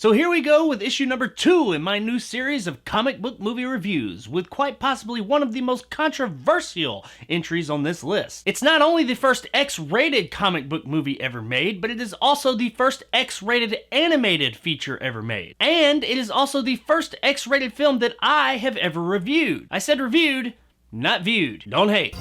So here we go with issue number 2 in my new series of comic book movie reviews, with quite possibly one of the most controversial entries on this list. It's not only the first X-rated comic book movie ever made, but it is also the first X-rated animated feature ever made. And it is also the first X-rated film that I have ever reviewed. I said reviewed, not viewed. Don't hate.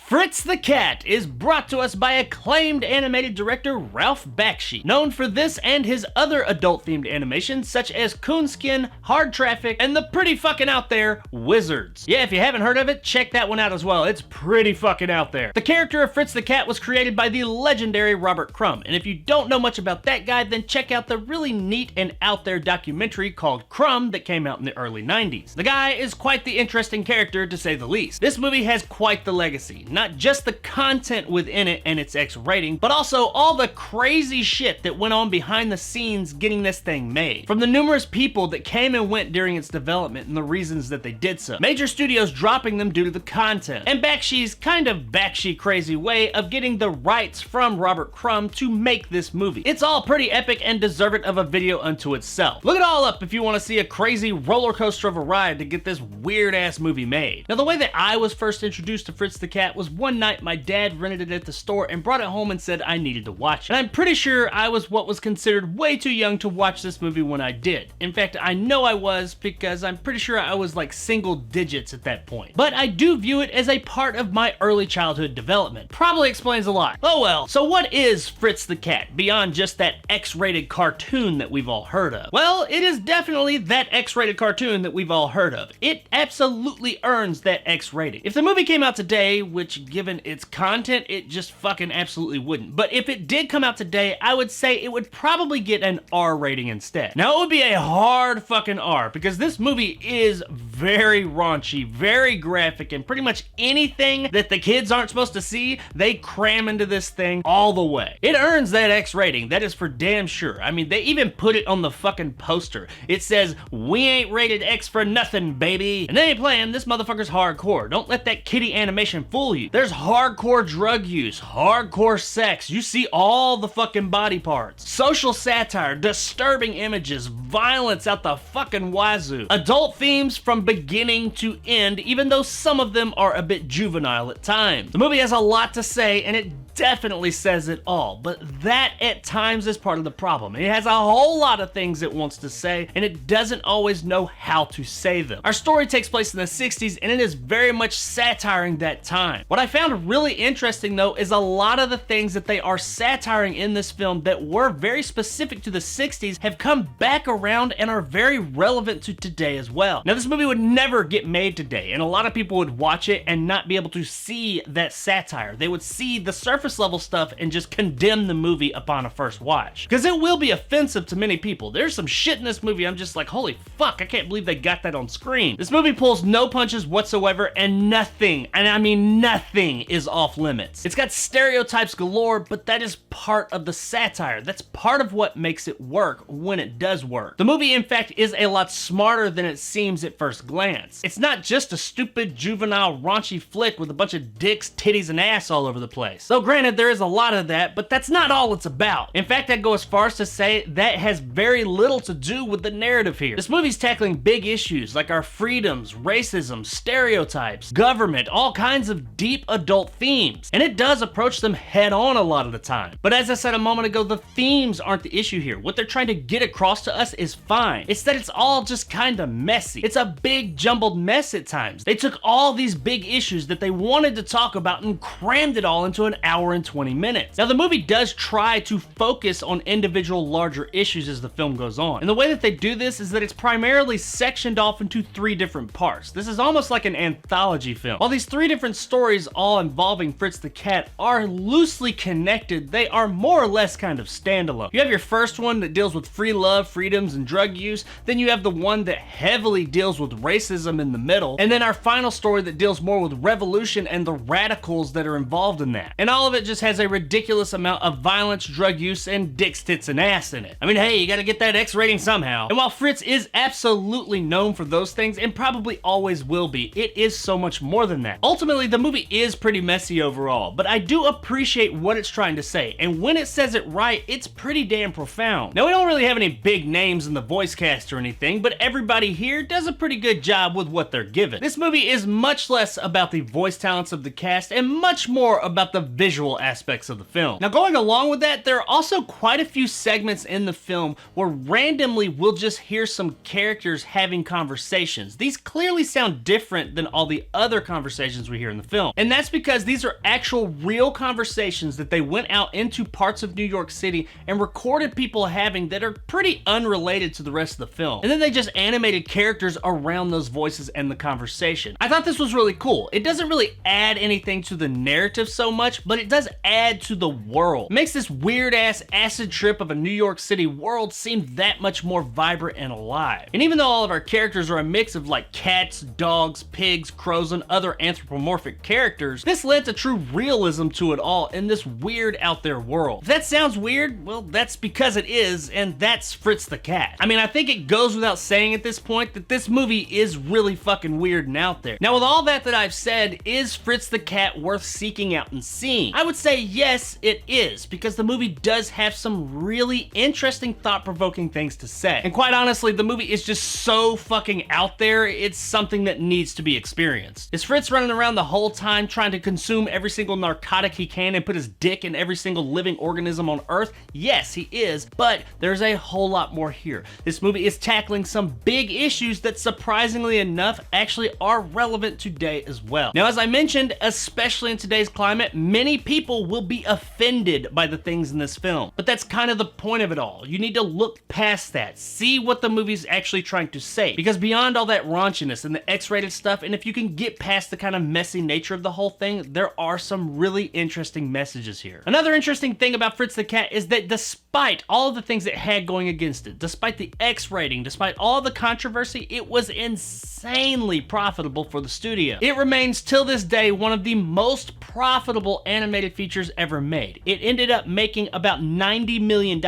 Fritz the Cat is brought to us by acclaimed animated director Ralph Bakshi, known for this and his other adult-themed animations such as Coonskin, Hard Traffic, and the pretty fucking out there Wizards. Yeah, if you haven't heard of it, check that one out as well. It's pretty fucking out there. The character of Fritz the Cat was created by the legendary Robert Crumb, and if you don't know much about that guy, then check out the really neat and out there documentary called Crumb that came out in the early 90s. The guy is quite the interesting character, to say the least. This movie has quite the legacy. Not just the content within it and its X rating, but also all the crazy shit that went on behind the scenes getting this thing made. From the numerous people that came and went during its development and the reasons that they did so. Major studios dropping them due to the content. And Bakshi's kind of Bakshi crazy way of getting the rights from Robert Crumb to make this movie. It's all pretty epic and deserving of a video unto itself. Look it all up if you want to see a crazy roller coaster of a ride to get this weird ass movie made. Now the way that I was first introduced to Fritz the Cat was one night my dad rented it at the store and brought it home and said I needed to watch it. And I'm pretty sure I was what was considered way too young to watch this movie when I did. In fact, I know I was because I'm pretty sure I was like single digits at that point. But I do view it as a part of my early childhood development. Probably explains a lot. Oh well, so what is Fritz the Cat beyond just that X-rated cartoon that we've all heard of? Well, it is definitely that X-rated cartoon that we've all heard of. It absolutely earns that X rating. If the movie came out today, which given its content, it just fucking absolutely wouldn't. But if it did come out today, I would say it would probably get an R rating instead. Now, it would be a hard fucking R, because this movie is very raunchy, very graphic, and pretty much anything that the kids aren't supposed to see, they cram into this thing all the way. It earns that X rating, that is for damn sure. I mean, they even put it on the fucking poster. It says, "We ain't rated X for nothing, baby." And they ain't playing, this motherfucker's hardcore. Don't let that kiddie animation fool you. There's hardcore drug use, hardcore sex, you see all the fucking body parts, social satire, disturbing images, violence out the fucking wazoo, adult themes from beginning to end, even though some of them are a bit juvenile at times. The movie has a lot to say, and it definitely says it all, but that at times is part of the problem. It has a whole lot of things it wants to say, and it doesn't always know how to say them. Our story takes place in the 60s, and it is very much satiring that time. What I found really interesting though is a lot of the things that they are satiring in this film that were very specific to the 60s have come back around and are very relevant to today as well. Now this movie would never get made today, and a lot of people would watch it and not be able to see that satire. They would see the surface level stuff and just condemn the movie upon a first watch. Because it will be offensive to many people. There's some shit in this movie I'm just like, holy fuck, I can't believe they got that on screen. This movie pulls no punches whatsoever, and nothing, and I mean nothing, is off limits. It's got stereotypes galore, but that is part of the satire. That's part of what makes it work when it does work. The movie, in fact, is a lot smarter than it seems at first glance. It's not just a stupid, juvenile, raunchy flick with a bunch of dicks, titties, and ass all over the place. Though granted, there is a lot of that, but that's not all it's about. In fact, I'd go as far as to say that has very little to do with the narrative here. This movie's tackling big issues like our freedoms, racism, stereotypes, government, all kinds of deep adult themes, and it does approach them head on a lot of the time. But as I said a moment ago, the themes aren't the issue here. What they're trying to get across to us is fine. It's that it's all just kind of messy. It's a big jumbled mess at times. They took all these big issues that they wanted to talk about and crammed it all into an hour hour and 20 minutes. Now the movie does try to focus on individual larger issues as the film goes on. And the way that they do this is that it's primarily sectioned off into 3 different parts. This is almost like an anthology film. While these 3 different stories all involving Fritz the Cat are loosely connected, they are more or less kind of standalone. You have your first one that deals with free love, freedoms, and drug use. Then you have the one that heavily deals with racism in the middle. And then our final story that deals more with revolution and the radicals that are involved in that. And all of it just has a ridiculous amount of violence, drug use, and dicks, tits, and ass in it. I mean, hey, you gotta get that X rating somehow. And while Fritz is absolutely known for those things, and probably always will be, it is so much more than that. Ultimately, the movie is pretty messy overall, but I do appreciate what it's trying to say, and when it says it right, it's pretty damn profound. Now, we don't really have any big names in the voice cast or anything, but everybody here does a pretty good job with what they're given. This movie is much less about the voice talents of the cast and much more about the visual aspects of the film. Now, going along with that, there are also quite a few segments in the film where randomly we'll just hear some characters having conversations. These clearly sound different than all the other conversations we hear in the film. And that's because these are actual real conversations that they went out into parts of New York City and recorded people having that are pretty unrelated to the rest of the film. And then they just animated characters around those voices and the conversation. I thought this was really cool. It doesn't really add anything to the narrative so much, but it does add to the world. It makes this weird ass acid trip of a New York City world seem that much more vibrant and alive. And even though all of our characters are a mix of like cats, dogs, pigs, crows, and other anthropomorphic characters, this lent a true realism to it all in this weird out there world. If that sounds weird, well, that's because it is, and that's Fritz the Cat. I mean, I think it goes without saying at this point that this movie is really fucking weird and out there. Now, with all that I've said, is Fritz the Cat worth seeking out and seeing? I would say yes, it is, because the movie does have some really interesting, thought-provoking things to say. And quite honestly, the movie is just so fucking out there, it's something that needs to be experienced. Is Fritz running around the whole time trying to consume every single narcotic he can and put his dick in every single living organism on Earth? Yes, he is, but there's a whole lot more here. This movie is tackling some big issues that surprisingly enough actually are relevant today as well. Now, as I mentioned, especially in today's climate, many people will be offended by the things in this film. But that's kind of the point of it all. You need to look past that, see what the movie's actually trying to say. Because beyond all that raunchiness and the X-rated stuff, and if you can get past the kind of messy nature of the whole thing, there are some really interesting messages here. Another interesting thing about Fritz the Cat is that despite all of the things it had going against it, despite the X rating, despite all the controversy, it was insanely profitable for the studio. It remains till this day one of the most profitable animated features ever made. It ended up making about $90 million,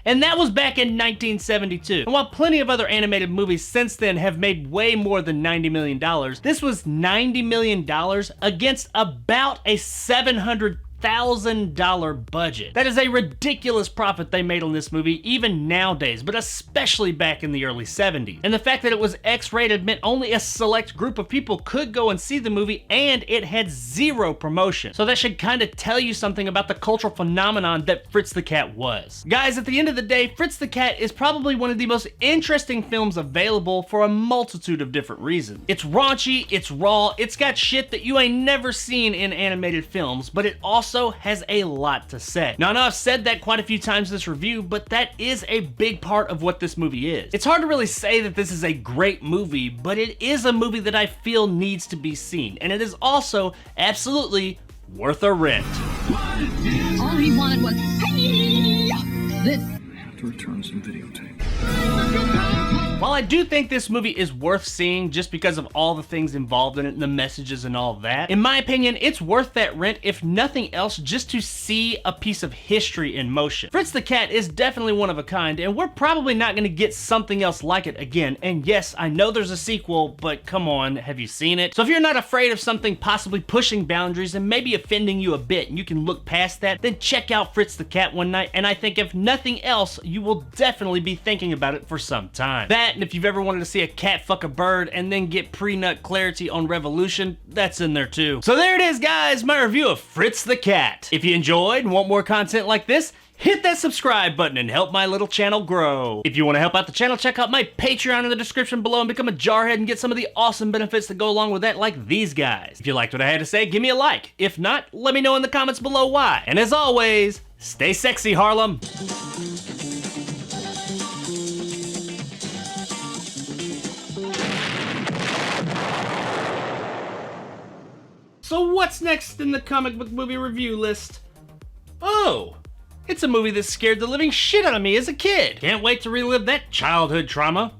and that was back in 1972. And while plenty of other animated movies since then have made way more than $90 million, this was $90 million against about a $700,000 budget. That is a ridiculous profit they made on this movie even nowadays, but especially back in the early 70s. And the fact that it was X-rated meant only a select group of people could go and see the movie, and it had zero promotion. So that should kind of tell you something about the cultural phenomenon that Fritz the Cat was. Guys, at the end of the day, Fritz the Cat is probably one of the most interesting films available for a multitude of different reasons. It's raunchy, it's raw, it's got shit that you ain't never seen in animated films, but it also has a lot to say. Now, I know I've said that quite a few times in this review, but that is a big part of what this movie is. It's hard to really say that this is a great movie, but it is a movie that I feel needs to be seen, and it is also absolutely worth a rent. All he wanted was this. I have to return some videotape. While I do think this movie is worth seeing just because of all the things involved in it and the messages and all that, in my opinion, it's worth that rent if nothing else just to see a piece of history in motion. Fritz the Cat is definitely one of a kind, and we're probably not going to get something else like it again. And yes, I know there's a sequel, but come on, have you seen it? So if you're not afraid of something possibly pushing boundaries and maybe offending you a bit, and you can look past that, then check out Fritz the Cat one night, and I think if nothing else, you will definitely be thinking about it for some time. That, and if you've ever wanted to see a cat fuck a bird and then get pre-nut clarity on revolution, that's in there too. So there it is, guys, my review of Fritz the Cat. If you enjoyed and want more content like this, hit that subscribe button and help my little channel grow. If you want to help out the channel, check out my Patreon in the description below and become a jarhead and get some of the awesome benefits that go along with that, like these guys. If you liked what I had to say, give me a like. If not, let me know in the comments below why. And as always, stay sexy, Harlem. So what's next in the comic book movie review list? Oh, it's a movie that scared the living shit out of me as a kid. Can't wait to relive that childhood trauma.